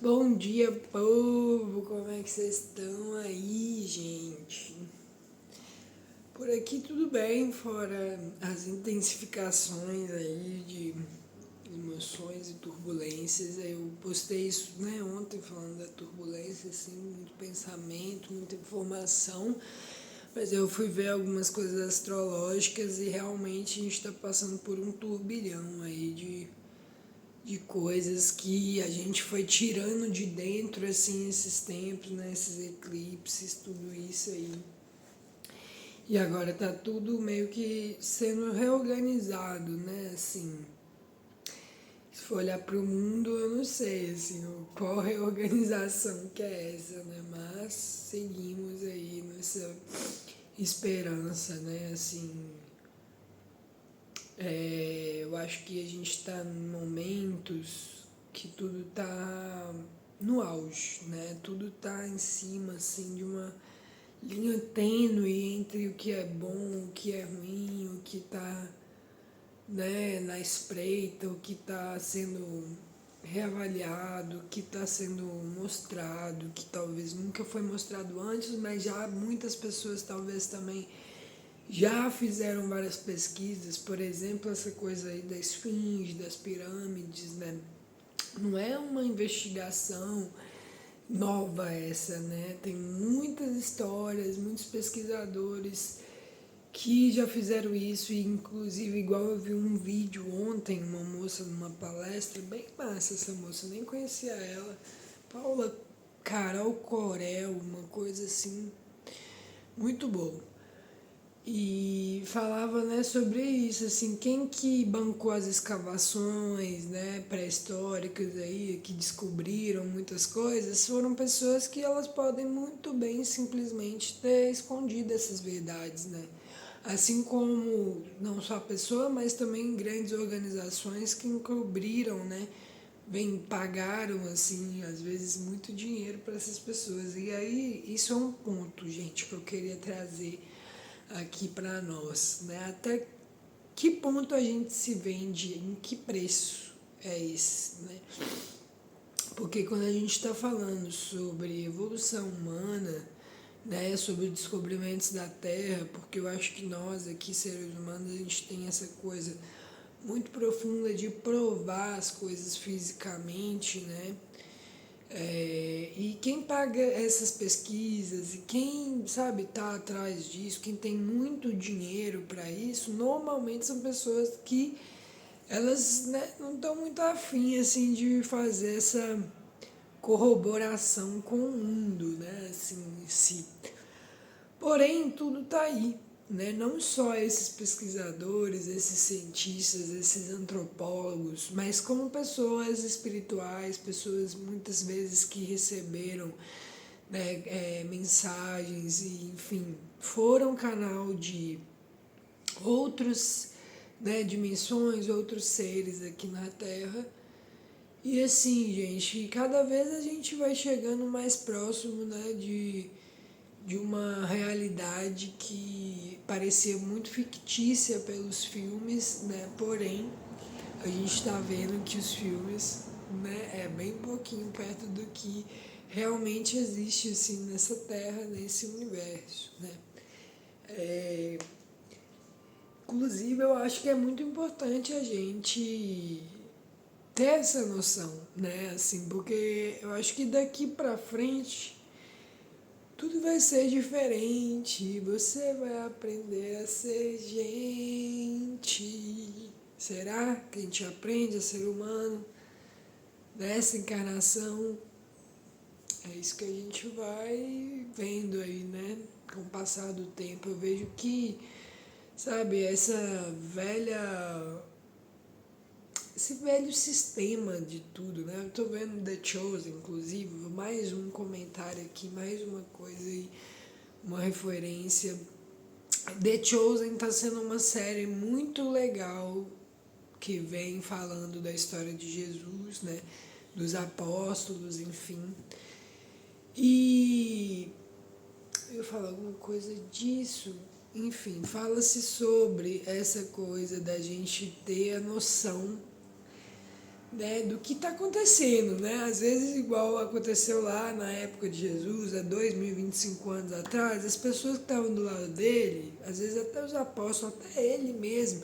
Bom dia, povo! Como é que vocês estão aí, gente? Por aqui tudo bem, fora as intensificações aí de emoções e turbulências. Eu postei isso, né, ontem falando da turbulência, assim, muito pensamento, muita informação. Mas eu fui ver algumas coisas astrológicas e realmente a gente está passando por um turbilhão aí de coisas que a gente foi tirando de dentro, assim, esses tempos, né, esses eclipses, tudo isso aí. E agora tá tudo meio que sendo reorganizado, né, assim. Se for olhar para o mundo, eu não sei, assim, qual reorganização que é essa, né, mas seguimos aí nessa esperança, né, assim. Eu acho que a gente está em momentos que tudo está no auge, né? Tudo está em cima, assim, de uma linha tênue entre o que é bom, o que é ruim, o que está, né, na espreita, o que está sendo reavaliado, o que está sendo mostrado, que talvez nunca foi mostrado antes, mas já muitas pessoas talvez também já fizeram várias pesquisas, por exemplo, essa coisa aí da esfinge, das pirâmides, né? Não é uma investigação nova essa, né? Tem muitas histórias, muitos pesquisadores que já fizeram isso, e inclusive igual eu vi um vídeo ontem, uma moça numa palestra, bem massa essa moça, eu nem conhecia ela, Paula Carol Corel, uma coisa assim, muito boa. E falava, né, sobre isso, assim, quem que bancou as escavações, né, pré-históricas aí, que descobriram muitas coisas, foram pessoas que elas podem muito bem simplesmente ter escondido essas verdades, né. Assim como não só a pessoa, mas também grandes organizações que encobriram, né, bem, pagaram, assim, às vezes muito dinheiro para essas pessoas. E aí, isso é um ponto, gente, que eu queria trazer aqui para nós, né? Até que ponto a gente se vende, em que preço é esse, né? Porque quando a gente está falando sobre evolução humana, né, sobre descobrimentos da Terra, porque eu acho que nós aqui, seres humanos, a gente tem essa coisa muito profunda de provar as coisas fisicamente, né? E quem paga essas pesquisas e quem, sabe, tá atrás disso, quem tem muito dinheiro para isso, normalmente são pessoas que elas, né, não estão muito afim assim de fazer essa corroboração com o mundo, né, assim, em si. Porém, tudo está aí, né? Não só esses pesquisadores, esses cientistas, esses antropólogos, mas como pessoas espirituais, pessoas muitas vezes que receberam, né, mensagens e, enfim, foram canal de outros, né, dimensões, outros seres aqui na Terra. E assim, gente, cada vez a gente vai chegando mais próximo, né, de uma realidade que parecia muito fictícia pelos filmes, né? Porém, a gente está vendo que os filmes, né, é bem pouquinho perto do que realmente existe assim nessa Terra, nesse universo, né? É, inclusive, eu acho que é muito importante a gente ter essa noção, né? Assim, porque eu acho que daqui para frente tudo vai ser diferente, você vai aprender a ser gente. Será que a gente aprende a ser humano nessa encarnação? É isso que a gente vai vendo aí, né? Com o passar do tempo, eu vejo que, sabe, esse velho sistema de tudo, né? Eu tô vendo The Chosen, inclusive, mais um comentário aqui, mais uma coisa aí, uma referência. The Chosen está sendo uma série muito legal que vem falando da história de Jesus, né? Dos apóstolos, enfim. E eu falo alguma coisa disso. Enfim, fala-se sobre essa coisa da gente ter a noção, né, do que está acontecendo, né? Às vezes, igual aconteceu lá na época de Jesus, há 2025 anos atrás, as pessoas que estavam do lado dele, às vezes até os apóstolos, até ele mesmo,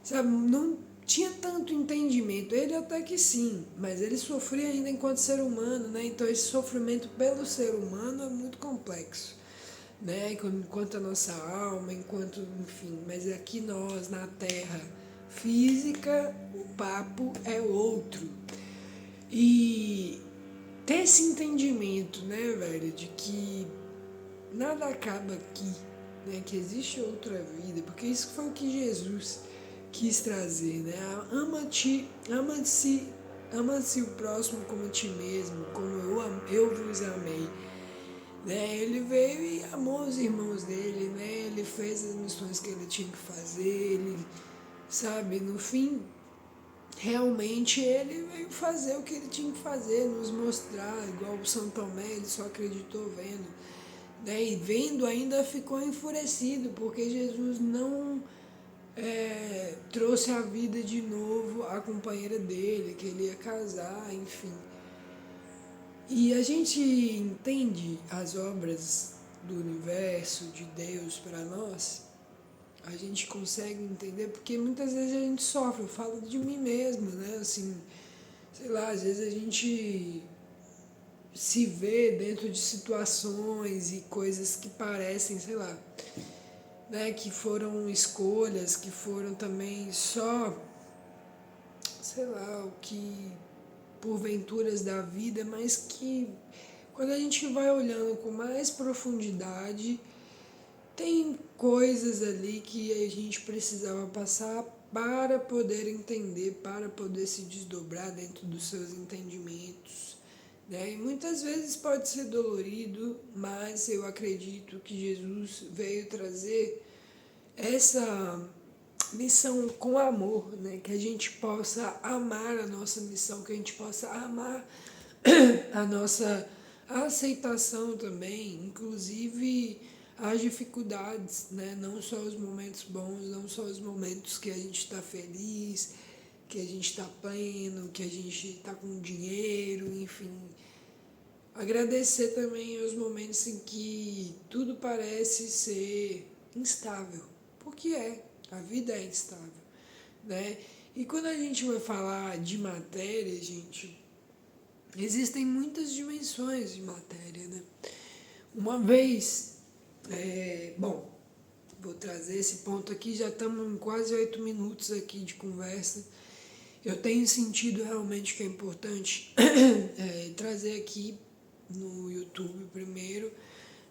sabe, não tinha tanto entendimento. Ele até que sim, mas ele sofria ainda enquanto ser humano, né? Então esse sofrimento pelo ser humano é muito complexo, né? Enquanto a nossa alma, enquanto, enfim, mas aqui nós na Terra física, o papo é outro. E ter esse entendimento, né, velho, de que nada acaba aqui, né, que existe outra vida, porque isso foi o que Jesus quis trazer, né? Ama-se o próximo como a ti mesmo, como eu vos amei. Né? Ele veio e amou os irmãos dele, né? Ele fez as missões que ele tinha que fazer, ele, sabe, no fim, realmente ele veio fazer o que ele tinha que fazer, nos mostrar, igual o São Tomé, ele só acreditou vendo, né? E vendo ainda ficou enfurecido, porque Jesus não trouxe à vida de novo a companheira dele, que ele ia casar, enfim. E a gente entende as obras do universo, de Deus para nós, a gente consegue entender porque muitas vezes a gente sofre, eu falo de mim mesmo, né? Assim, sei lá, às vezes a gente se vê dentro de situações e coisas que parecem, sei lá, né, que foram escolhas, que foram também só, sei lá, o que porventuras da vida, mas que quando a gente vai olhando com mais profundidade, tem coisas ali que a gente precisava passar para poder entender, para poder se desdobrar dentro dos seus entendimentos. Né? E muitas vezes pode ser dolorido, mas eu acredito que Jesus veio trazer essa missão com amor, né? Que a gente possa amar a nossa missão, que a gente possa amar a nossa aceitação também, inclusive as dificuldades, né? Não só os momentos bons, não só os momentos que a gente está feliz, que a gente está pleno, que a gente está com dinheiro, enfim. Agradecer também os momentos em que tudo parece ser instável, porque a vida é instável, né? E quando a gente vai falar de matéria, gente, existem muitas dimensões de matéria, né? Uma vez, bom, vou trazer esse ponto aqui, já estamos em quase 8 minutos aqui de conversa. Eu tenho sentido realmente que é importante trazer aqui no YouTube primeiro,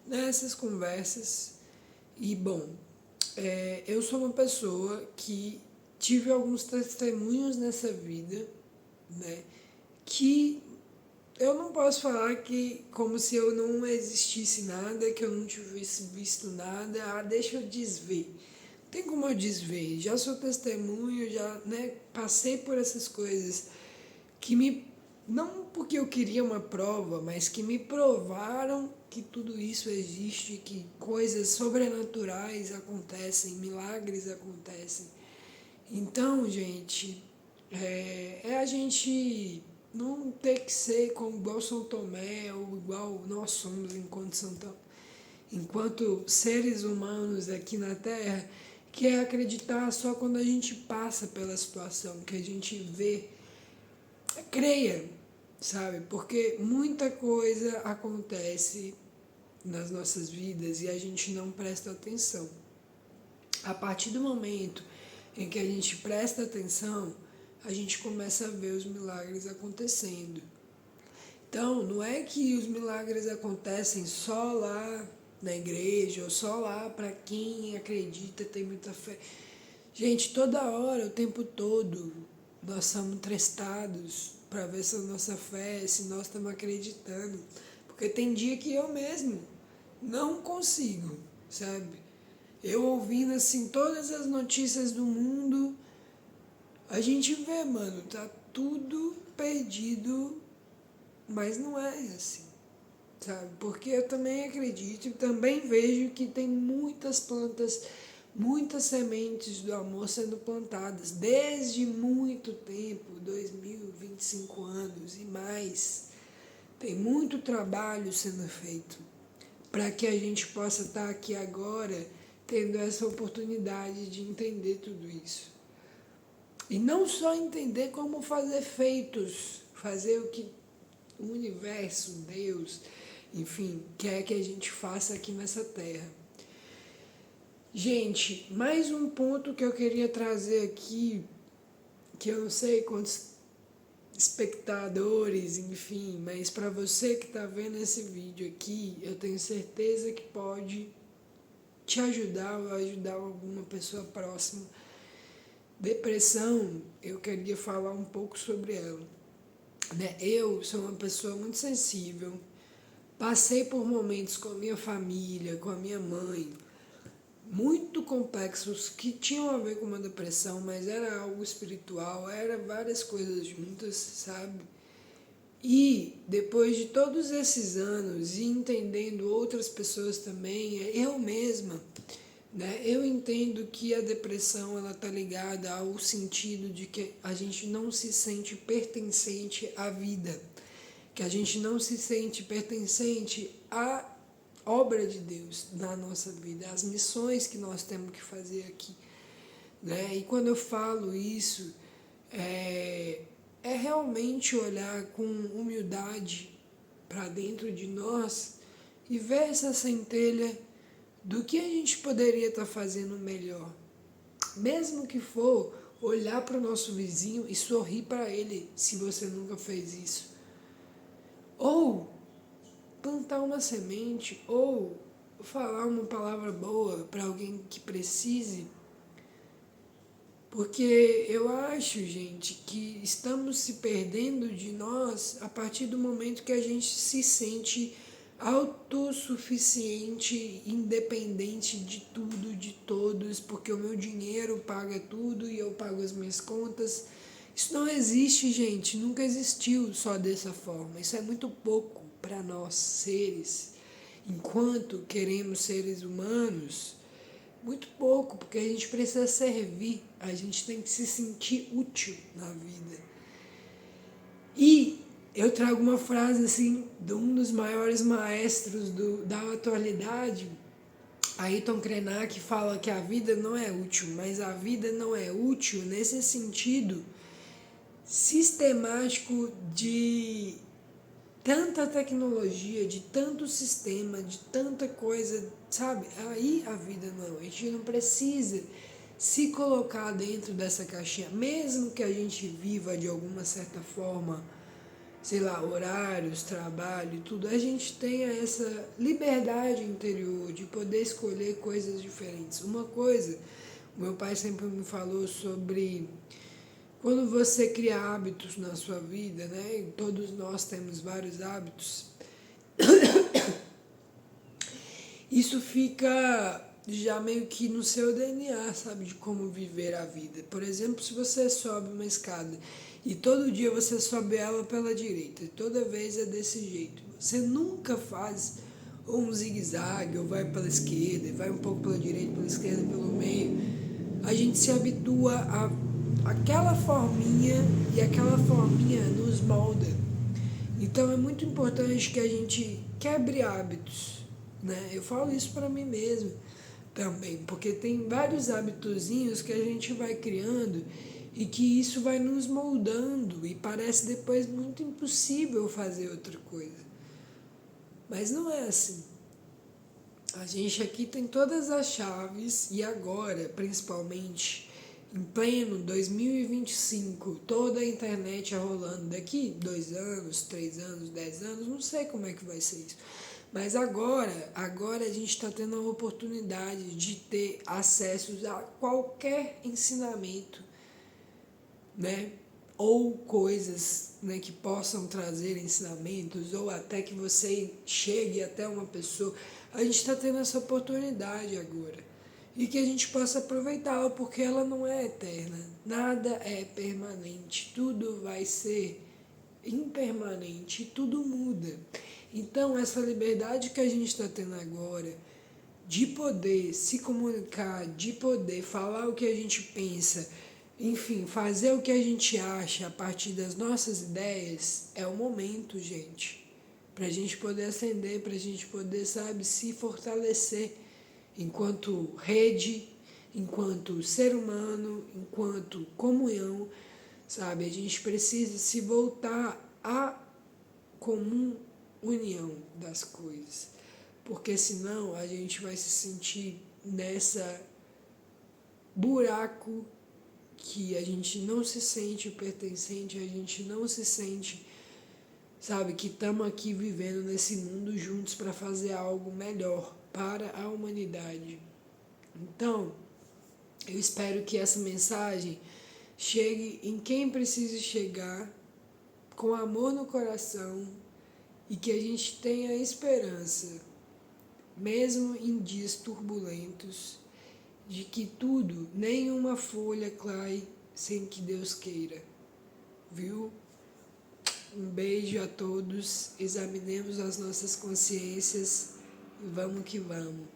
nessas conversas. E, bom, eu sou uma pessoa que tive alguns testemunhos nessa vida, né, que eu não posso falar que como se eu não existisse nada, que eu não tivesse visto nada, deixa eu desver. Não tem como eu desver, já sou testemunho, já, né, passei por essas coisas que me, não porque eu queria uma prova, mas que me provaram que tudo isso existe, que coisas sobrenaturais acontecem, milagres acontecem. Então, gente, a gente não ter que ser como igual São Tomé ou igual nós somos enquanto seres humanos aqui na Terra, que é acreditar só quando a gente passa pela situação, que a gente vê, creia, sabe? Porque muita coisa acontece nas nossas vidas e a gente não presta atenção. A partir do momento em que a gente presta atenção, a gente começa a ver os milagres acontecendo. Então, não é que os milagres acontecem só lá na igreja ou só lá para quem acredita, tem muita fé. Gente, toda hora, o tempo todo, nós somos testados para ver se a nossa fé, se nós estamos acreditando. Porque tem dia que eu mesmo não consigo, sabe? Eu ouvindo assim todas as notícias do mundo, a gente vê, mano, tá tudo perdido, mas não é assim, sabe? Porque eu também acredito e também vejo que tem muitas plantas muitas sementes do amor sendo plantadas desde muito tempo, 2025 anos e mais. Tem muito trabalho sendo feito para que a gente possa estar aqui agora tendo essa oportunidade de entender tudo isso. E não só entender como fazer feitos, fazer o que o universo, Deus, enfim, quer que a gente faça aqui nessa terra. Gente, mais um ponto que eu queria trazer aqui, que eu não sei quantos espectadores, enfim, mas para você que está vendo esse vídeo aqui, eu tenho certeza que pode te ajudar ou ajudar alguma pessoa próxima. Depressão, eu queria falar um pouco sobre ela. Eu sou uma pessoa muito sensível, passei por momentos com a minha família, com a minha mãe, muito complexos que tinham a ver com uma depressão, mas era algo espiritual, era várias coisas juntas, sabe? E depois de todos esses anos e entendendo outras pessoas também, eu mesma, eu entendo que a depressão ela tá ligada ao sentido de que a gente não se sente pertencente à vida, que a gente não se sente pertencente à obra de Deus na nossa vida, as missões que nós temos que fazer aqui. E quando eu falo isso, é realmente olhar com humildade para dentro de nós e ver essa centelha do que a gente poderia estar fazendo melhor. Mesmo que for olhar para o nosso vizinho e sorrir para ele, se você nunca fez isso. Ou plantar uma semente, ou falar uma palavra boa para alguém que precise. Porque eu acho, gente, que estamos se perdendo de nós a partir do momento que a gente se sente autossuficiente, independente de tudo, de todos, porque o meu dinheiro paga tudo e eu pago as minhas contas. Isso não existe, gente, nunca existiu só dessa forma. Isso é muito pouco para nós, seres, enquanto queremos seres humanos. Muito pouco, porque a gente precisa servir, a gente tem que se sentir útil na vida. E eu trago uma frase assim de um dos maiores maestros da atualidade, Ayrton Krenak, que fala que a vida não é útil, mas a vida não é útil nesse sentido sistemático de tanta tecnologia, de tanto sistema, de tanta coisa, sabe? Aí a vida não. A gente não precisa se colocar dentro dessa caixinha, mesmo que a gente viva de alguma certa forma, sei lá, horários, trabalho, tudo, a gente tenha essa liberdade interior de poder escolher coisas diferentes. Uma coisa, meu pai sempre me falou sobre quando você cria hábitos na sua vida, e todos nós temos vários hábitos, isso fica já meio que no seu DNA, sabe, de como viver a vida. Por exemplo, se você sobe uma escada e todo dia você sobe ela pela direita, e toda vez é desse jeito, você nunca faz um zigue-zague, ou vai pela esquerda, e vai um pouco pela direita, pela esquerda, pelo meio. A gente se habitua a aquela forminha, e aquela forminha nos molda. Então é muito importante que a gente quebre hábitos, Eu falo isso para mim mesmo também, porque tem vários hábitozinhos que a gente vai criando e que isso vai nos moldando e parece depois muito impossível fazer outra coisa. Mas não é assim. A gente aqui tem todas as chaves e agora, principalmente, em pleno 2025, toda a internet rolando daqui 2 anos, 3 anos, 10 anos, não sei como é que vai ser isso. Mas agora a gente está tendo a oportunidade de ter acesso a qualquer ensinamento, ou coisas, que possam trazer ensinamentos, ou até que você chegue até uma pessoa. A gente está tendo essa oportunidade agora. E que a gente possa aproveitá-la, porque ela não é eterna. Nada é permanente. Tudo vai ser impermanente. Tudo muda. Então, essa liberdade que a gente está tendo agora de poder se comunicar, de poder falar o que a gente pensa, enfim, fazer o que a gente acha a partir das nossas ideias, é o momento, gente. Para a gente poder ascender, para a gente poder, sabe, se fortalecer enquanto rede, enquanto ser humano, enquanto comunhão, sabe? A gente precisa se voltar à comum união das coisas, porque senão a gente vai se sentir nessa buraco que a gente não se sente pertencente, a gente não se sente, sabe, que estamos aqui vivendo nesse mundo juntos para fazer algo melhor para a humanidade. Então, eu espero que essa mensagem chegue em quem precisa chegar, com amor no coração, e que a gente tenha esperança, mesmo em dias turbulentos, de que tudo, nenhuma folha cai sem que Deus queira. Viu? Um beijo a todos, examinemos as nossas consciências e vamos que vamos.